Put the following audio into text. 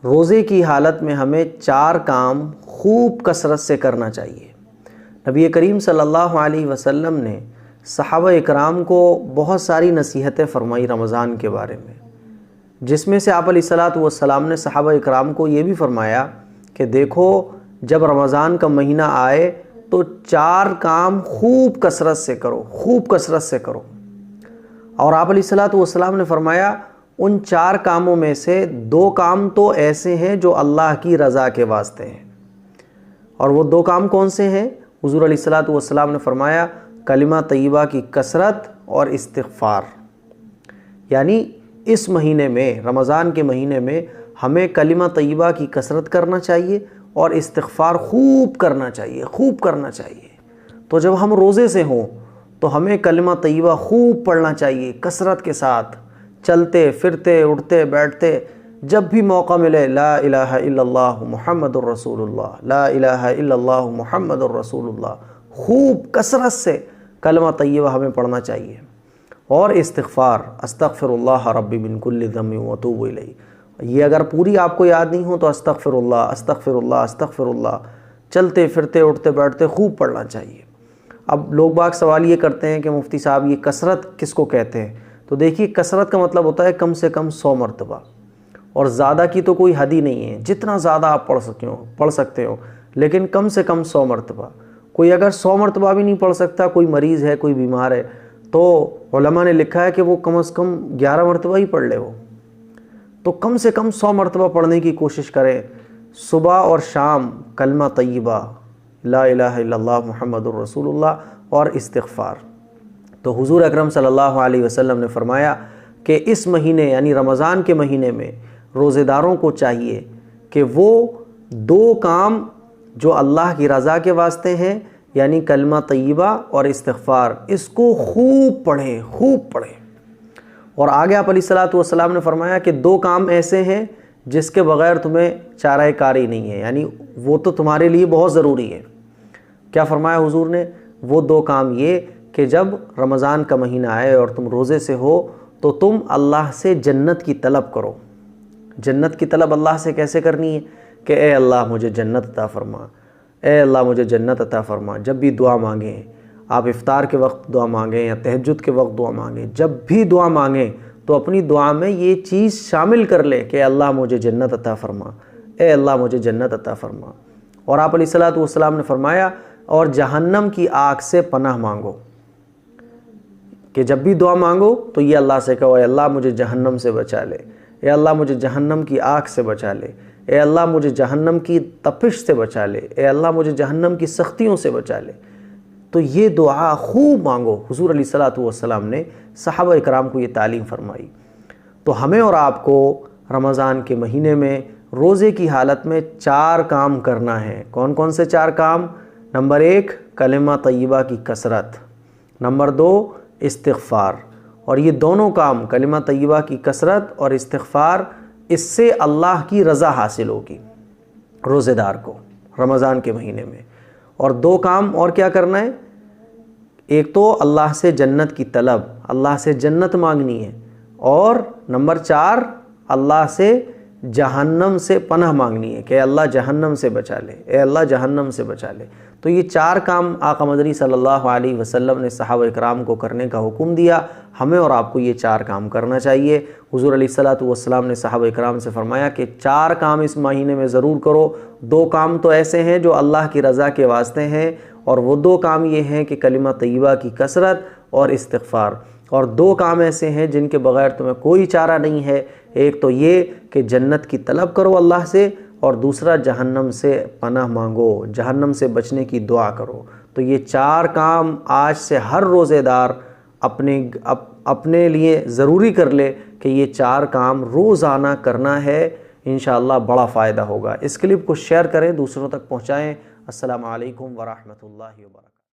روزے کی حالت میں ہمیں 4 کام خوب کثرت سے کرنا چاہیے۔ نبی کریم صلی اللہ علیہ وسلم نے صحابہ اکرام کو بہت ساری نصیحتیں فرمائی رمضان کے بارے میں، جس میں سے آپ علیہ الصلوۃ والسلام نے صحابہ اکرام کو یہ بھی فرمایا کہ دیکھو جب رمضان کا مہینہ آئے تو 4 کام خوب کثرت سے کرو، خوب کثرت سے کرو۔ اور آپ علیہ الصلوۃ والسلام نے فرمایا ان 4 کاموں میں سے 2 کام تو ایسے ہیں جو اللہ کی رضا کے واسطے ہیں۔ اور وہ 2 کام کون سے ہیں؟ حضور علیہ الصلوۃ والسلام نے فرمایا کلمہ طیبہ کی کثرت اور استغفار۔ یعنی اس مہینے میں، رمضان کے مہینے میں ہمیں کلمہ طیبہ کی کثرت کرنا چاہیے اور استغفار خوب کرنا چاہیے، خوب کرنا چاہیے۔ تو جب ہم روزے سے ہوں تو ہمیں کلمہ طیبہ خوب پڑھنا چاہیے کثرت کے ساتھ، چلتے پھرتے اٹھتے بیٹھتے جب بھی موقع ملے لا الہ الا اللہ محمد الرسول اللہ، لا الہ الا اللہ محمد الرسول اللہ، خوب کثرت سے کلمہ طیبہ ہمیں پڑھنا چاہیے۔ اور استغفار، استغفر اللہ ربی من کل ذنب واتوب الیہ، یہ اگر پوری آپ کو یاد نہیں ہو تو استغفر اللہ استغفر اللہ استغفر اللہ چلتے پھرتے اٹھتے بیٹھتے خوب پڑھنا چاہیے۔ اب لوگ باگ سوال یہ کرتے ہیں کہ مفتی صاحب یہ کثرت کس کو کہتے ہیں؟ تو دیکھیے کثرت کا مطلب ہوتا ہے کم سے کم 100 مرتبہ، اور زیادہ کی تو کوئی حد ہی نہیں ہے، جتنا زیادہ آپ پڑھ سکتے ہو، لیکن کم سے کم 100 مرتبہ۔ کوئی اگر 100 مرتبہ بھی نہیں پڑھ سکتا، کوئی مریض ہے، کوئی بیمار ہے، تو علماء نے لکھا ہے کہ وہ کم از کم 11 مرتبہ ہی پڑھ لے وہ، تو کم سے کم 100 مرتبہ پڑھنے کی کوشش کریں۔ صبح اور شام کلمہ طیبہ لا الہ الا اللہ محمد الرسول اللہ اور استغفار۔ تو حضور اکرم صلی اللہ علیہ وسلم نے فرمایا کہ اس مہینے یعنی رمضان کے مہینے میں روزے داروں کو چاہیے کہ وہ 2 کام جو اللہ کی رضا کے واسطے ہیں یعنی کلمہ طیبہ اور استغفار، اس کو خوب پڑھیں، خوب پڑھیں۔ اور آگے آپ علیہ الصلوۃ والسلام نے فرمایا کہ 2 کام ایسے ہیں جس کے بغیر تمہیں چارہ کاری نہیں ہے، یعنی وہ تو تمہارے لیے بہت ضروری ہے۔ کیا فرمایا حضور نے؟ وہ 2 کام یہ کہ جب رمضان کا مہینہ آئے اور تم روزے سے ہو تو تم اللہ سے جنت کی طلب کرو۔ جنت کی طلب اللہ سے کیسے کرنی ہے؟ کہ اے اللہ مجھے جنت عطا فرما، اے اللہ مجھے جنت عطا فرما۔ جب بھی دعا مانگیں، آپ افطار کے وقت دعا مانگیں یا تہجد کے وقت دعا مانگیں، جب بھی دعا مانگیں تو اپنی دعا میں یہ چیز شامل کر لے کہ اللہ مجھے جنت عطا فرما، اے اللہ مجھے جنت عطا فرما۔ اور آپ علیہ الصلوۃ والسلام نے فرمایا اور جہنم کی آگ سے پناہ مانگو، کہ جب بھی دعا مانگو تو یہ اللہ سے کہو اے اللہ مجھے جہنم سے بچا لے، اے اللہ مجھے جہنم کی آگ سے بچا لے، اے اللہ مجھے جہنم کی تپش سے بچا لے، اے اللہ مجھے جہنم کی سختیوں سے بچا لے۔ تو یہ دعا خوب مانگو۔ حضور علیہ الصلوۃ والسلام نے صحابہ اکرام کو یہ تعلیم فرمائی۔ تو ہمیں اور آپ کو رمضان کے مہینے میں روزے کی حالت میں 4 کام کرنا ہے۔ کون کون سے 4 کام؟ نمبر 1 کلمہ طیبہ کی کثرت، نمبر 2 استغفار۔ اور یہ دونوں کام کلمہ طیبہ کی کثرت اور استغفار، اس سے اللہ کی رضا حاصل ہوگی روزے دار کو رمضان کے مہینے میں۔ اور 2 کام اور کیا کرنا ہے؟ ایک تو اللہ سے جنت کی طلب، اللہ سے جنت مانگنی ہے، اور نمبر 4 اللہ سے جہنم سے پناہ مانگنی ہے کہ اللہ جہنم سے بچا لے، اے اللہ جہنم سے بچا لے۔ تو یہ 4 کام آقا مدنی صلی اللہ علیہ وسلم نے صحابہ اکرام کو کرنے کا حکم دیا۔ ہمیں اور آپ کو یہ 4 کام کرنا چاہیے۔ حضور علیہ الصلوۃ والسلام نے صحابہ اکرام سے فرمایا کہ 4 کام اس مہینے میں ضرور کرو۔ 2 کام تو ایسے ہیں جو اللہ کی رضا کے واسطے ہیں، اور وہ 2 کام یہ ہیں کہ کلمہ طیبہ کی کثرت اور استغفار، اور 2 کام ایسے ہیں جن کے بغیر تمہیں کوئی چارہ نہیں ہے۔ ایک تو یہ کہ جنت کی طلب کرو اللہ سے، اور دوسرا جہنم سے پناہ مانگو، جہنم سے بچنے کی دعا کرو۔ تو یہ 4 کام آج سے ہر روزے دار اپنے لیے ضروری کر لے کہ یہ 4 کام روزانہ کرنا ہے، انشاءاللہ بڑا فائدہ ہوگا۔ اس کلپ کو شیئر کریں، دوسروں تک پہنچائیں۔ السلام علیکم ورحمۃ اللہ وبرکاتہ۔